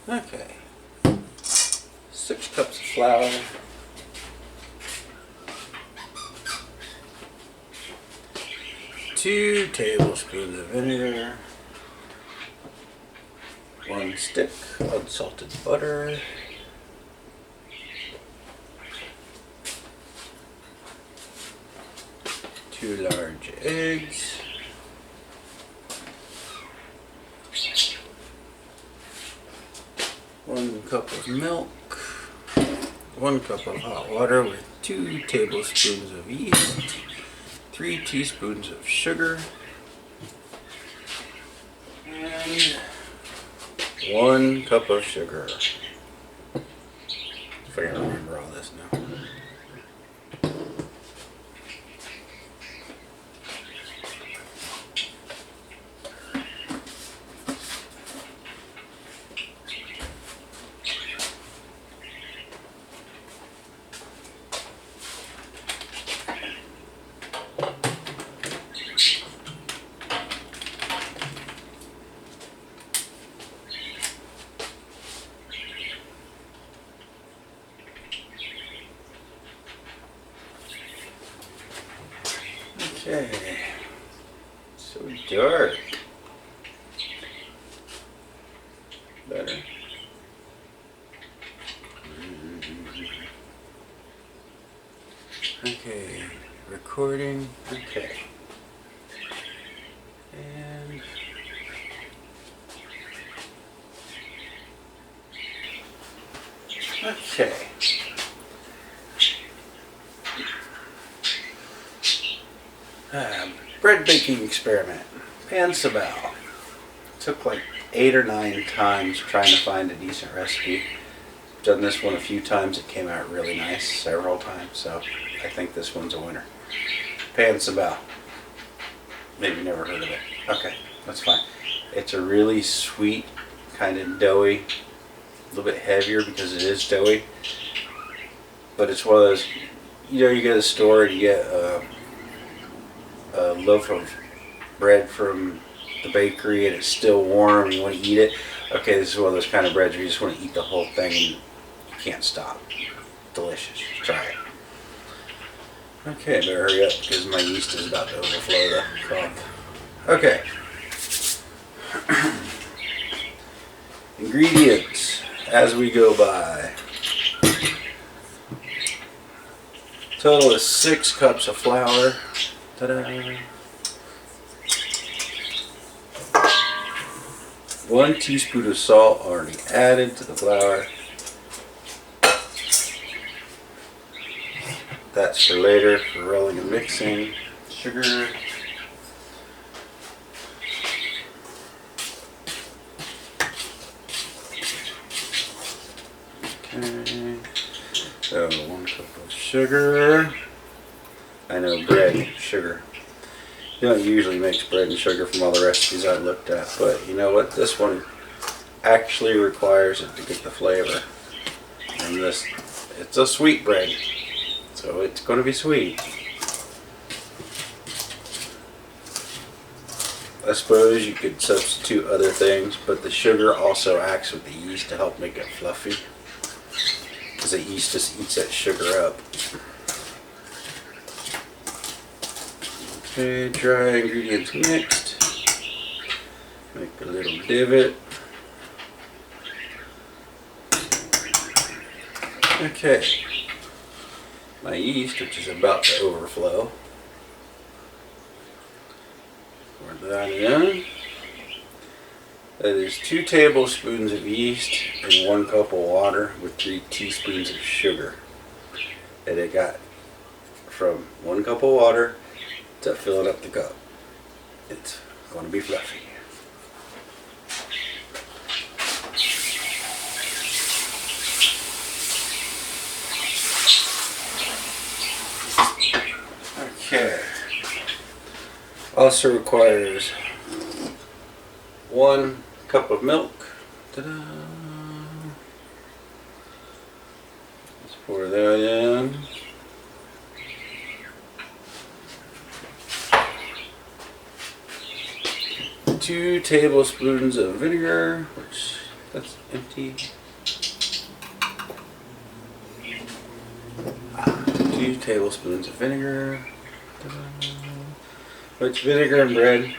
Okay. 6 cups of flour. 2 tablespoons of vinegar. 1 stick unsalted butter. 2 large eggs. 1 cup of milk. 1 cup of hot water with 2 tablespoons of yeast. 3 teaspoons of sugar. And 1 cup of sugar. If I can remember all this now. Okay, so dark. Better. Okay, recording. Okay. And okay. Bread baking experiment. Pan Soboa. Took like 8 or 9 times trying to find a decent recipe. Done this one a few times. It came out really nice several times, so I think this one's a winner. Pan Soboa. Maybe never heard of it. Okay, that's fine. It's a really sweet, kind of doughy, a little bit heavier because it is doughy. But it's one of those, you know, you go to the store and you get a loaf of bread from the bakery and it's still warm and you want to eat it. Okay, this is one of those kind of breads where you just want to eat the whole thing and you can't stop. Delicious. Try it. Okay, better hurry up because my yeast is about to overflow the cup. Okay. Ingredients as we go by. Total is 6 cups of flour. Ta-da. 1 teaspoon of salt already added to the flour. That's for later, for rolling and mixing. Sugar. Okay. So 1 cup of sugar. I know bread, sugar. You don't usually mix bread and sugar from all the recipes I've looked at, but you know what? This one actually requires it to get the flavor. And this, it's a sweet bread, so it's going to be sweet. I suppose you could substitute other things, but the sugar also acts with the yeast to help make it fluffy, because the yeast just eats that sugar up. Okay, dry ingredients mixed. Make a little divot. Okay, my yeast, which is about to overflow. Pour that in. That is 2 tablespoons of yeast and 1 cup of water with 3 teaspoons of sugar. And it got from 1 cup of water to filling up the cup. It's going to be fluffy. Okay. Also requires 1 cup of milk. Ta-da! Let's pour that in. 2 tablespoons of vinegar, which That's empty. 2 tablespoons of vinegar. Which vinegar and bread,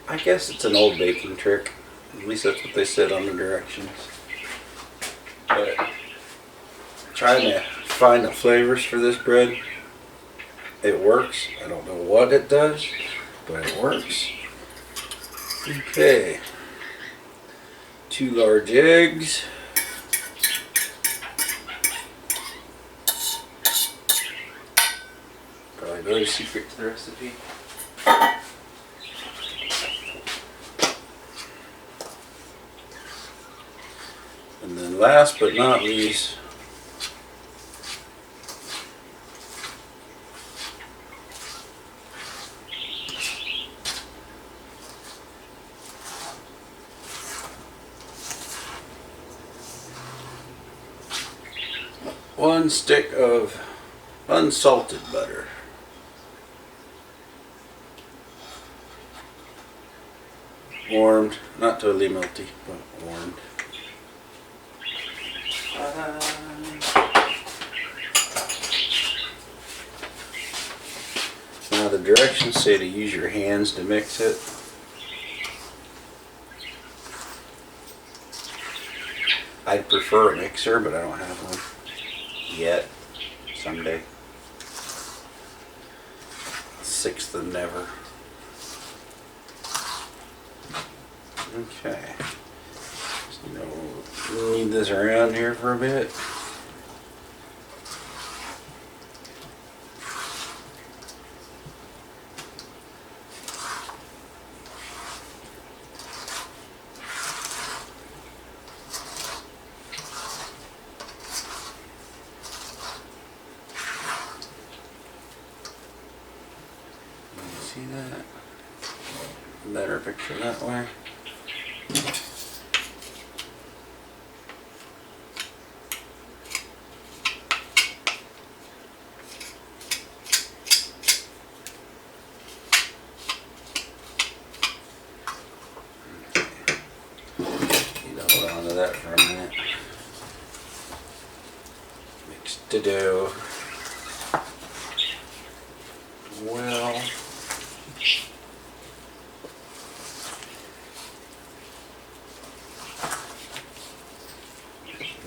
I guess it's an old baking trick. At least that's what they said on the directions. But trying to find the flavors for this bread, it works. I don't know what it does, but it works. Okay. 2 large eggs. Probably another secret to the recipe. And then last but not least, one stick of unsalted butter. Warmed, not totally melty, but warmed. Now the directions say to use your hands to mix it. I'd prefer a mixer, but I don't have one yet. Someday. 6th of never. Okay. So, leave this around here for a bit. See that? Better picture that way. Hold on to that for a minute. Mix the dough well.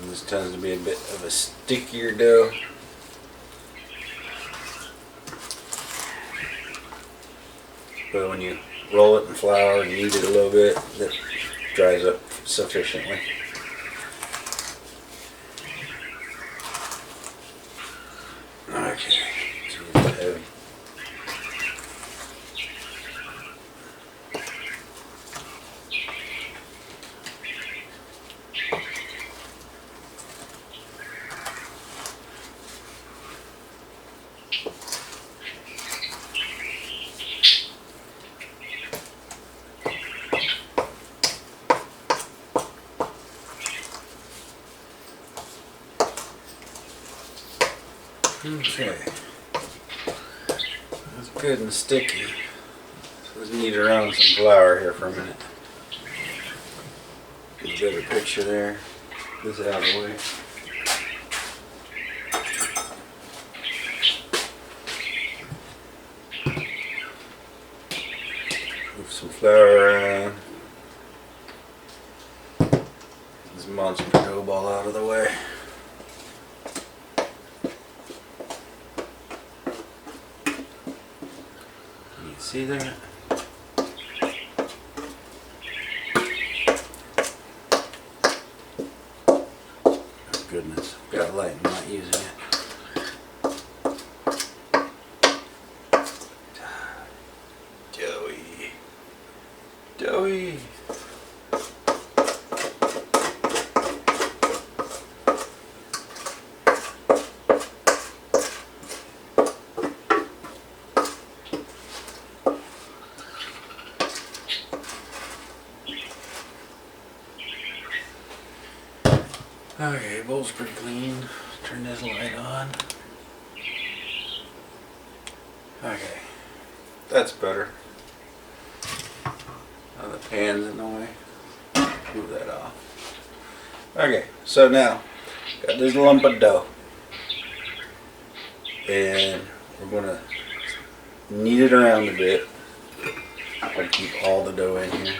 And this tends to be a bit of a stickier dough. But when you roll it in flour and knead it a little bit, that dries up sufficiently. Okay, it's a little heavy. Okay, that's good and sticky. So let's knead around with some flour here for a minute. Get a better picture there. This out of the way. Move some flour around. This monster dough ball out of the way. See that? Oh goodness, got a light and not using it. Doughy. Doughy. Okay, bowl's pretty clean. Turn this light on. Okay, that's better. Now the pan's in the way. Move that off. Okay, so now got this lump of dough, and we're gonna knead it around a bit. I'm gonna keep all the dough in here.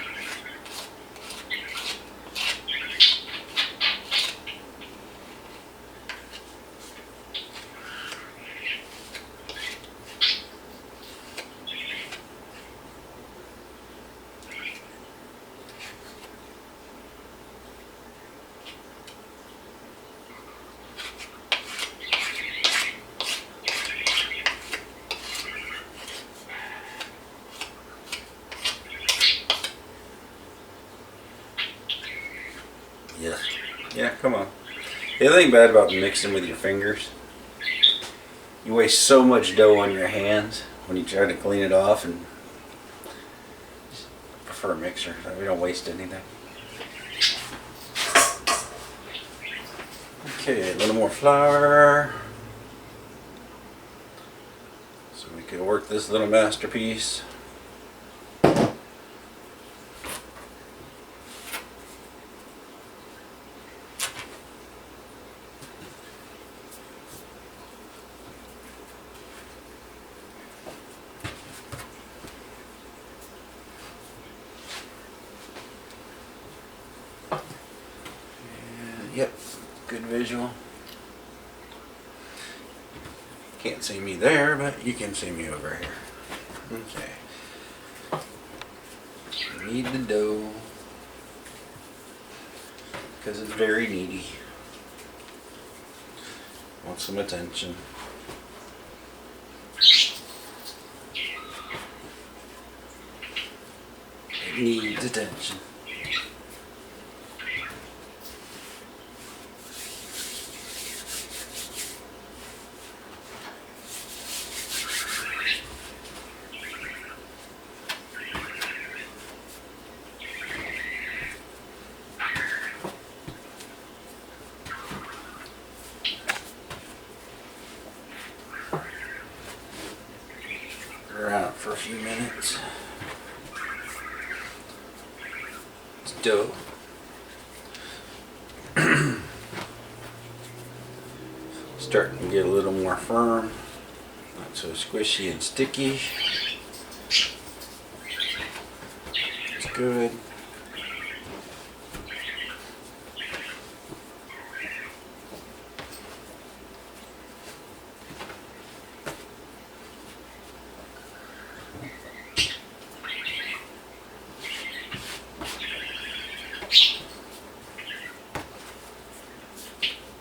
Yeah. Yeah, come on. The other thing bad about mixing with your fingers, you waste so much dough on your hands when you try to clean it off, and I prefer a mixer so we don't waste anything. Okay, a little more flour so we can work this little masterpiece. Yep, good visual. Can't see me there, but you can see me over here. Okay. Knead the dough because it's very needy. Want some attention. It needs attention. Around for a few minutes. It's dough. Starting to get a little more firm, not so squishy and sticky. It's good.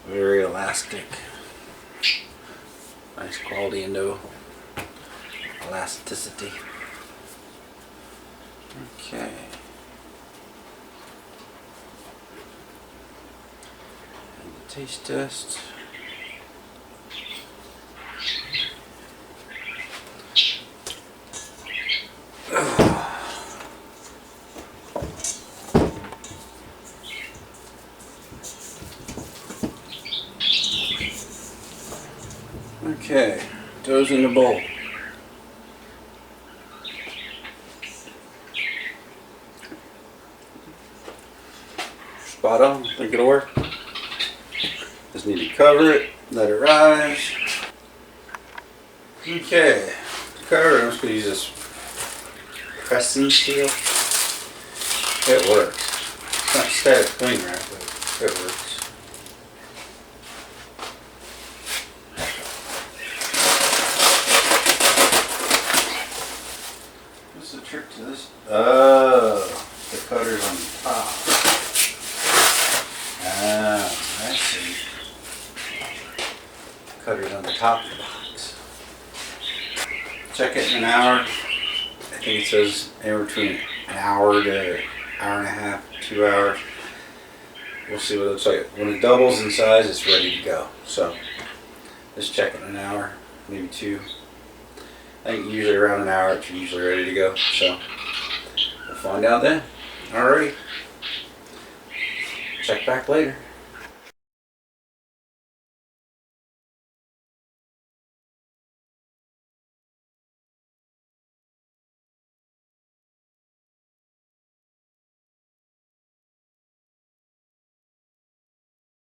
Very elastic. Nice quality in dough. Elasticity. Okay. And the taste test. Okay, dough's in the bowl. Spot on, think it'll work. Just need to cover it, let it rise. Okay, cover it. I'm just going to use this pressing steel. It works. It's not static clean wrap, but it works. What's the trick to this? Oh, the cutter's on the top. Ah, I see. Cutter's on the top of the box. Check it in an hour. I think it says anywhere between an hour to hour and a half, 2 hours. We'll see what it looks like. When it doubles in size, it's ready to go. So just check it in an hour, maybe 2. I think usually around an hour it's usually ready to go. So we'll find out then. Alrighty. Check back later.